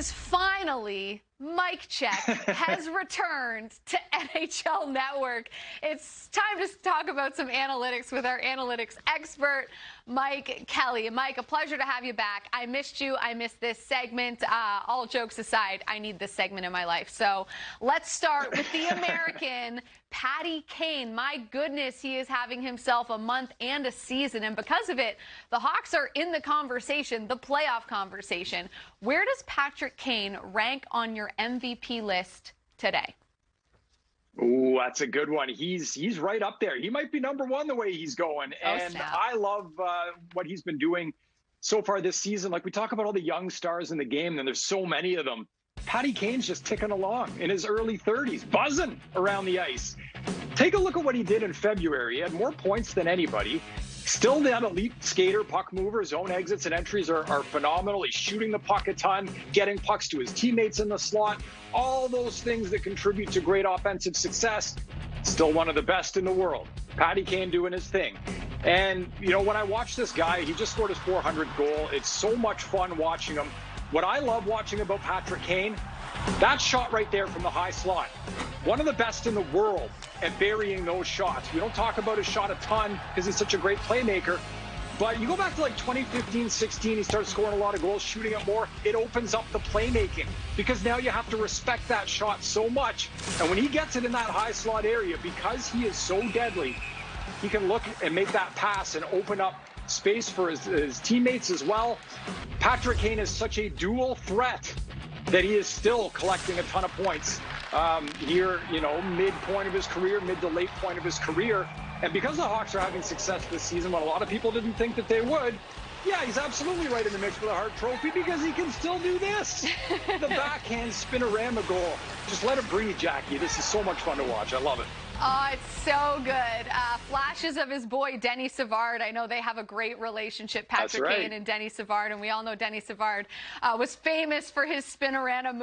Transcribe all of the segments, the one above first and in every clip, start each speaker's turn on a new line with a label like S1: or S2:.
S1: because finally Mike Check has returned to NHL Network. It's time to talk about some analytics with our analytics expert, Mike Kelly. Mike, a pleasure to have you back. I missed you. I missed this segment. All jokes aside, I need this segment in my life. So let's start with the American, Patty Kane. My goodness, he is having himself a month and a season. And because of it, the Hawks are in the conversation, the playoff conversation. Where does Patrick Kane rank on your MVP list today?
S2: Ooh, that's a good one. He's right up there. He might be number one the way he's going. And I love what he's been doing so far this season. Like, we talk about all the young stars in the game, and there's so many of them. Patty Kane's just ticking along in his early 30s, buzzing around the ice. Take a look at what he did in February. He had more points than anybody. Still that elite skater, puck mover. Zone exits and entries are phenomenal. He's shooting the puck a ton, getting pucks to his teammates in the slot. All those things that contribute to great offensive success. Still one of the best in the world. Patty Kane doing his thing. And, you know, when I watch this guy, he just scored his 400th goal. It's so much fun watching him. What I love watching about Patrick Kane, that shot right there from the high slot. One of the best in the world at burying those shots. We don't talk about his shot a ton because he's such a great playmaker. But you go back to like 2015, 16, he started scoring a lot of goals, shooting it more. It opens up the playmaking because now you have to respect that shot so much. And when he gets it in that high slot area, because he is so deadly, he can look and make that pass and open up space for his teammates as well. Patrick Kane is such a dual threat that he is still collecting a ton of points here, you know, midpoint of his career, mid to late point of his career. And because the Hawks are having success this season, when a lot of people didn't think that they would, yeah, he's absolutely right in the mix for the Hart Trophy because he can still do this. The backhand spinorama goal. Just let it breathe, Jackie. This is so much fun to watch. I love it.
S1: Oh, it's so good. Flashes of his boy, Denny Savard. I know they have a great relationship, Patrick Kane and Denny Savard, and we all know Denny Savard was famous for his spinorama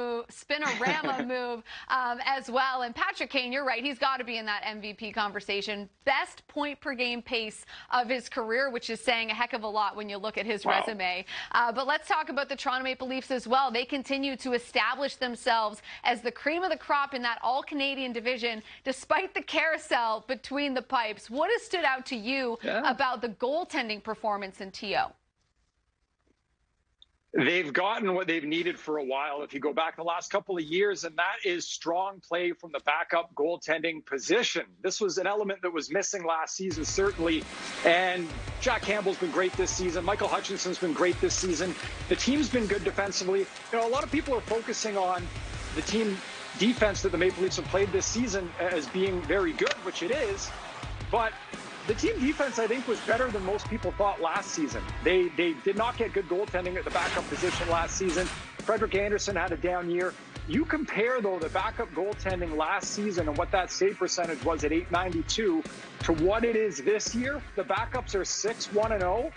S1: move as well. And Patrick Kane, you're right, he's got to be in that MVP conversation. Best point per game pace of his career, which is saying a heck of a lot when you look at his resume. But let's talk about the Toronto Maple Leafs as well. They continue to establish themselves as the cream of the crop in that all-Canadian division, despite the carousel between the pipes. What has stood out to you about the goaltending performance in TO?
S2: They've gotten what they've needed for a while, if you go back the last couple of years, and that is strong play from the backup goaltending position. This was an element that was missing last season, certainly, and Jack Campbell's been great this season. Michael Hutchinson's been great this season. The team's been good defensively. You know, a lot of people are focusing on the team defense that the Maple Leafs have played this season as being very good, which it is, but the team defense, I think, was better than most people thought last season. They did not get good goaltending at the backup position last season. Frederik Andersen had a down year. You compare, though, the backup goaltending last season and what that save percentage was at .892 to what it is this year. The backups are 6-1-0.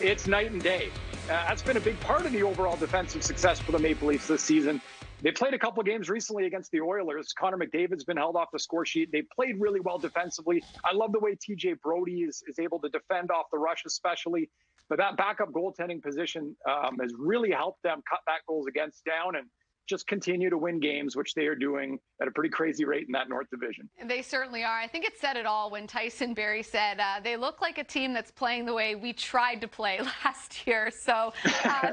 S2: It's night and day. That's been a big part of the overall defensive success for the Maple Leafs this season. They played a couple of games recently against the Oilers. Connor McDavid's been held off the score sheet. They played really well defensively. I love the way TJ Brody is able to defend off the rush especially. But that backup goaltending position has really helped them cut that goals against down and just continue to win games, which they are doing at a pretty crazy rate in that North Division.
S1: They certainly are. I think it said it all when Tyson Barrie said, they look like a team that's playing the way we tried to play last year. So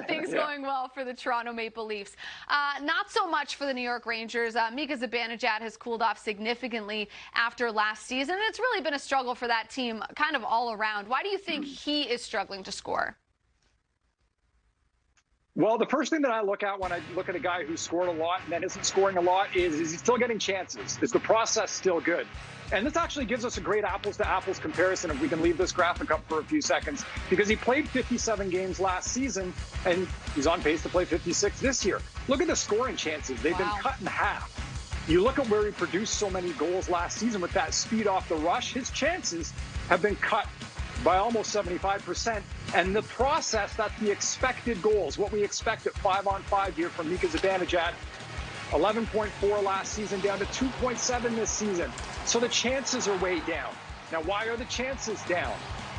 S1: things going well for the Toronto Maple Leafs. Not so much for the New York Rangers. Mika Zibanejad has cooled off significantly after last season. And it's really been a struggle for that team kind of all around. Why do you think he is struggling to score?
S2: Well, the first thing that I look at when I look at a guy who's scored a lot and then isn't scoring a lot is he still getting chances? Is the process still good? And this actually gives us a great apples-to-apples comparison, if we can leave this graphic up for a few seconds, because he played 57 games last season, and he's on pace to play 56 this year. Look at the scoring chances. They've been cut in half. You look at where he produced so many goals last season with that speed off the rush, his chances have been cut by almost 75%. And the process, that's the expected goals, what we expect at 5-on-5 here from Mika Zibanejad. 11.4 last season, down to 2.7 this season. So the chances are way down. Now, why are the chances down?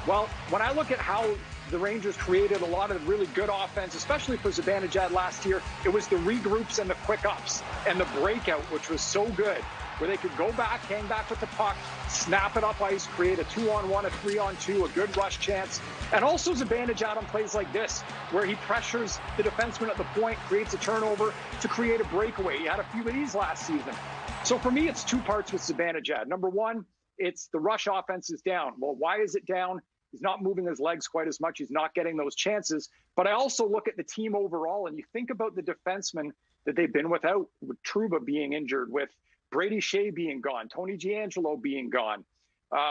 S2: Well, when I look at how the Rangers created a lot of really good offense, especially for Zibanejad last year. It was the regroups and the quick ups and the breakout, which was so good, where they could go back, hang back with the puck, snap it up ice, create a 2-on-1, a 3-on-2, a good rush chance. And also Zibanejad on plays like this, where he pressures the defenseman at the point, creates a turnover to create a breakaway. He had a few of these last season. So for me, it's two parts with Zibanejad. Number one, it's the rush offense is down. Well, why is it down? He's not moving his legs quite as much. He's not getting those chances. But I also look at the team overall, and you think about the defensemen that they've been without, with Trouba being injured, with Brady Shea being gone, Tony Giangelo being gone.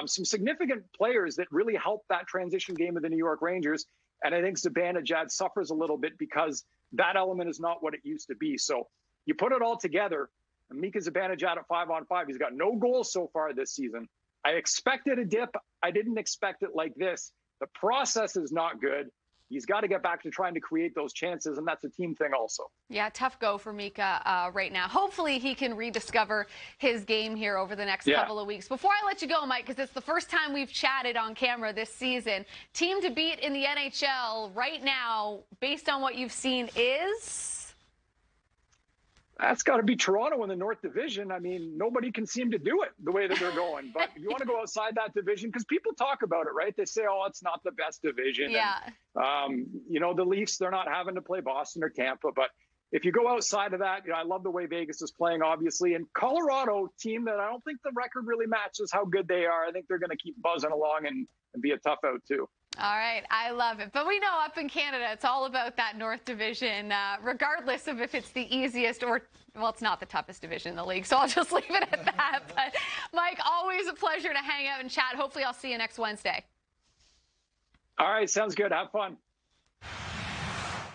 S2: Some significant players that really helped that transition game of the New York Rangers. And I think Zibanejad suffers a little bit because that element is not what it used to be. So you put it all together, Mika Zibanejad at 5-on-5, he's got no goals so far this season. I expected a dip. I didn't expect it like this. The process is not good. He's got to get back to trying to create those chances, and that's a team thing also.
S1: Yeah, tough go for Mika right now. Hopefully he can rediscover his game here over the next couple of weeks. Before I let you go, Mike, because it's the first time we've chatted on camera this season, team to beat in the NHL right now, based on what you've seen, is?
S2: That's got to be Toronto in the North Division. I mean, nobody can seem to do it the way that they're going. But if you want to go outside that division, because people talk about it, right? They say, oh, it's not the best division.
S1: Yeah.
S2: And, you know, the Leafs, they're not having to play Boston or Tampa. But if you go outside of that, you know, I love the way Vegas is playing, obviously. And Colorado, team that I don't think the record really matches how good they are. I think they're going to keep buzzing along and be a tough out, too.
S1: All right, I love it. But we know up in Canada, it's all about that North Division, regardless of if it's the easiest or, well, it's not the toughest division in the league. So I'll just leave it at that. But, Mike, always a pleasure to hang out and chat. Hopefully I'll see you next Wednesday.
S2: All right, sounds good. Have fun.